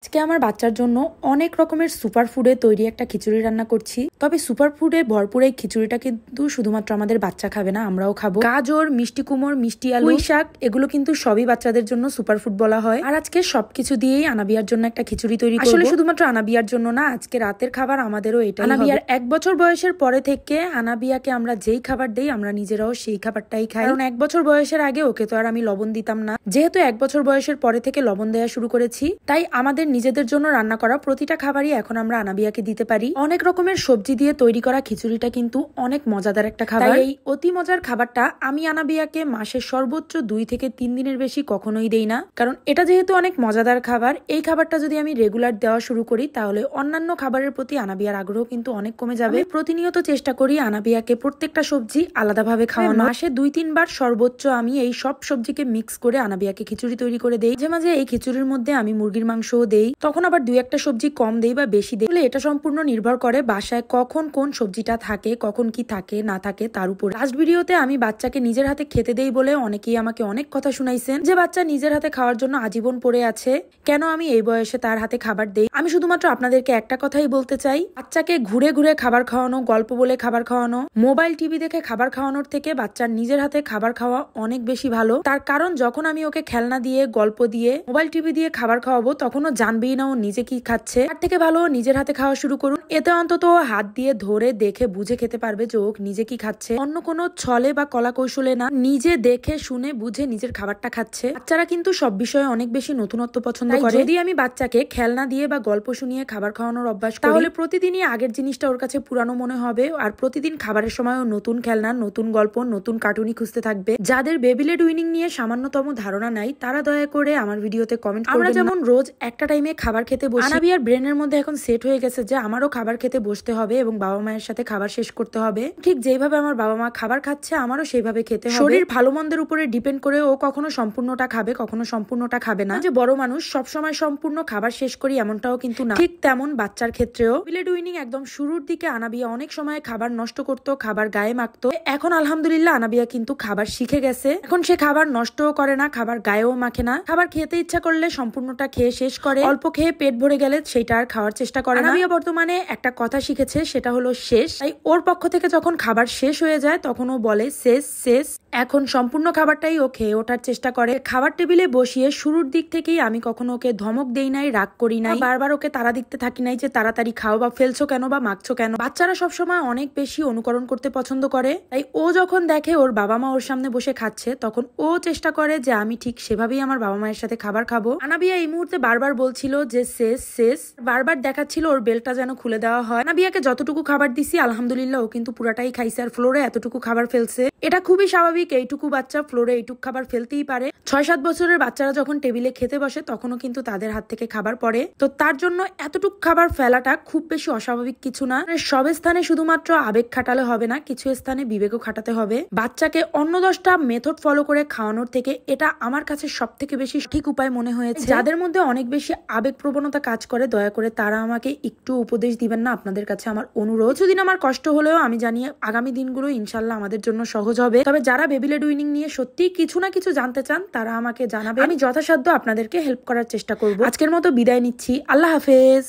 আজকে আমার বাচ্চার জন্য অনেক রকমের সুপার ফুডে তৈরি একটা খিচুড়ি রান্না করছি। তবে সুপার ফুডে ভরপুর এই খিচুড়িটা কিন্তু শুধুমাত্র আমাদের বাচ্চা খাবে না, আমরাও খাবো। গাজর, মিষ্টি কুমড়, মিষ্টি আলু, পুঁই শাক এগুলো কিন্তু সবই বাচ্চাদের জন্য সুপার ফুড বলা হয়। আর আজকে সবকিছু দিয়েই আনাবিয়ার জন্য একটা খিচুড়ি তৈরি করব। আসলে শুধুমাত্র আনাবিয়ার জন্য না, আজকে রাতের খাবার আমাদেরও এটা। আনাবিয়ার 1 বছর বয়সের পরে থেকে আনাবিয়াকে আমরা যেই খাবার দেই আমরা নিজেরাও সেই খাবারটাই খাই। কারণ 1 বছর বয়সের আগে ওকে তো আর আমি লবণ দিতাম না। যেহেতু 1 বছর বয়সের পরে থেকে লবণ দেওয়া শুরু করেছি, তাই আমাদের নিজেদের জন্য রান্না করা প্রতিটা খাবারই এখন আমরা আনাবিয়াকে দিতে পারি। অনেক রকমের সবজি দিয়ে তৈরি করা খিচুড়িটা কিন্তু অনেক মজাদার একটা খাবার। এই অতি মজার খাবারটা আমি আনাবিয়াকে মাসে সর্বোচ্চ 2 থেকে 3 দিনের বেশি কখনোই দেই না। কারণ এটা যেহেতু অনেক মজাদার খাবার, এই খাবারটা যদি আমি রেগুলার দেওয়া শুরু করি তাহলে অন্যান্য খাবারের প্রতি আনাবিয়ার আগ্রহ কিন্তু অনেক কমে যাবে। প্রতিনিয়ত চেষ্টা করি আনাবিয়াকে প্রত্যেকটা সবজি আলাদাভাবে খাওয়ানো। মাসে 2-3 বার সর্বোচ্চ আমি এই সব সবজিকে মিক্স করে আনাবিয়াকে খিচুড়ি তৈরি করে দেই। মাঝে মাঝে এই খিচুড়ির মধ্যে আমি মুরগির মাংসও দেই, তখন আবার 2-1টা সবজি কম দেই বা বেশি দেই। এটা সম্পূর্ণ নির্ভর করে বাসায় কখন কোন সবজিটা থাকে, কখন কি থাকে না থাকে তার উপর। লাস্ট ভিডিওতে আমি বাচ্চাকে নিজের হাতে খেতে দেই বলে অনেকেই আমাকে অনেক কথা শুনাইছেন যে বাচ্চা নিজের হাতে খাওয়ার জন্য আজীবন পড়ে আছে, কেন আমি এই বয়সে তার হাতে খাবার দেই। আমি শুধুমাত্র আপনাদেরকে একটা কথাই বলতে চাই, বাচ্চাকে ঘুরে ঘুরে খাবার খাওয়ানো, গল্প বলে খাবার খাওয়ানো, মোবাইল টিভি দেখে খাবার খাওয়ানোর থেকে বাচ্চার নিজের হাতে খাবার খাওয়া অনেক বেশি ভালো। তার কারণ যখন আমি ওকে খেলনা দিয়ে, গল্প দিয়ে, মোবাইল টিভি দিয়ে খাবার খাওয়াবো তখন ও জানবেই না ও নিজে কি খাচ্ছে। তার থেকে ভালো নিজের হাতে খাওয়া শুরু করুন। এতে অন্তত হাত দিয়ে ধরে দেখে বুঝে খেতে পারবে যে ও নিজে কি খাচ্ছে। অন্য কোনো ছলে বা কলা কৌশলে না, নিজে দেখে শুনে বুঝে নিজের খাবারটা খাচ্ছে। বাচ্চারা কিন্তু সব বিষয়ে অনেক বেশি নতুনত্ব পছন্দ করে। যদি আমি বাচ্চাকে খেলনা দিয়ে বা গল্প শুনিয়ে খাবার খাওয়ানোর অভ্যাস করি, তাহলে প্রতিদিনই আগের জিনিসটা ওর কাছে পুরানো মনে হবে। আর প্রতিদিন খাবারের সময় ও নতুন খেলনা, নতুন গল্প, নতুন কার্টুনই খুঁজতে থাকবে। যাদের বেবি লেড উইনিং নিয়ে সামান্যতম ধারণা নাই তারা দয়া করে আমার ভিডিওতে কমেন্ট করবেন। আমরা যেমন রোজ একটা টাইমে খাবার খেতে বসি, আনাবিয়ার ব্রেনের মধ্যে এখন সেট হয়ে গেছে যে আমারও খাবার খেতে বসতে হবে এবং বাবা মায়ের সাথে খাবার শেষ করতে হবে। ঠিক যেভাবে আমার বাবা মা খাবার খাচ্ছে আমারও সেইভাবে খেতে হবে। শরীর ভালো মন্দের উপরে ডিপেন্ড করে ও কখনো সম্পূর্ণটা খাবে, কখনো সম্পূর্ণটা খাবে না। যে বড় মানুষ সবসময় সম্পূর্ণ খাবার শেষ করি এমনটাও কিন্তু না। ঠিক তেমন বাচ্চার ক্ষেত্রেও বেবি লেড উইনিং একদম শুরুর দিকে আনাবিয়া অনেক সময় খাবার নষ্ট করতো, খাবার গায়ে মাখতো। এখন আলহামদুলিল্লাহ আনাবিয়া কিন্তু খাবার শিখে গেছে। এখন সে খাবার নষ্টও করে না, খাবার গায়েও মাখে না। খাবার খেতে ইচ্ছা করলে সম্পূর্ণটা খেয়ে শেষ করে, অল্প খেয়ে পেট ভরে গেলে সেটা আর খাওয়ার চেষ্টা করে না। আনাবিয়া বর্তমানে একটা কথা শিখেছে, সেটা হলো শেষ। তাই ওর পক্ষ থেকে যখন খাবার শেষ হয়ে যায় তখন ও বলে শেষ শেষ। এখন সম্পূর্ণ খাবারটাই ও খেয়ে ওঠার চেষ্টা করে। খাবার টেবিলে বসিয়ে শুরুর দিক থেকেই আমি কখনো ওকে ধমক দেই নাই, রাগ করি নাই, বারবার ওকে তাড়া দিতে থাকি নাই যে তাড়াতাড়ি খাও বা ফেলছো কেন বা মাখছো কেন। বাচ্চারা সবসময় অনেক বেশি অনুকরণ করতে পছন্দ করে। তাই ও যখন দেখে ওর বাবা মা ওর সামনে বসে খাচ্ছে তখন ও চেষ্টা করে যে আমি ঠিক সেভাবেই আমার বাবা মায়ের সাথে খাবার খাবো। আনাবিয়া এই মুহূর্তে বারবার বলছিল যে শেষ শেষ, বারবার দেখাচ্ছিল ওর বেলটা যেন খুলে দেওয়া হয়। আনাবিয়াকে যতটুকু খাবার দিছি আলহামদুলিল্লাহ ও কিন্তু পুরাটাই খাইছে আর ফ্লোরে এতটুকু খাবার ফেলছে। এটা খুবই স্বাভাবিক, এইটুকু বাচ্চা ফ্লোরে এইটুকু খাবার ফেলতেই পারে। 6-7 বছরের বাচ্চারা যখন টেবিলে খেতে বসে তখনও কিন্তু তাদের হাত থেকে খাবার পড়ে। তো তার জন্য এতটুকু খাবার ফেলাটা খুব বেশি অস্বাভাবিক কিছু না। সব স্থানে শুধুমাত্র আবেগ খাটালে হবে না, কিছু স্থানে বিবেকও খাটাতে হবে। বাচ্চাকে অন্য 10টা মেথড ফলো করে খাওয়ানোর থেকে এটা আমার কাছে সব থেকে বেশি ঠিক উপায় মনে হয়েছে। যাদের মধ্যে অনেক বেশি আবেগ প্রবণতা কাজ করে দয়া করে তারা আমাকে একটু উপদেশ দিবেন না, আপনাদের কাছে আমার অনুরোধ। কিছুদিন আমার কষ্ট হলেও আমি জানি আগামী দিনগুলো ইনশাল্লাহ আমাদের জন্য সহজ হবে। তবে যারা বেবি লেড উইনিং নিয়ে সত্যি কিছু না কিছু জানতে চান তারা আমাকে জানাবে, আমি যথাসাধ্য আপনাদেরকে হেল্প করার চেষ্টা করব। আজকের মতো বিদায় নিচ্ছি, আল্লাহ হাফেজ।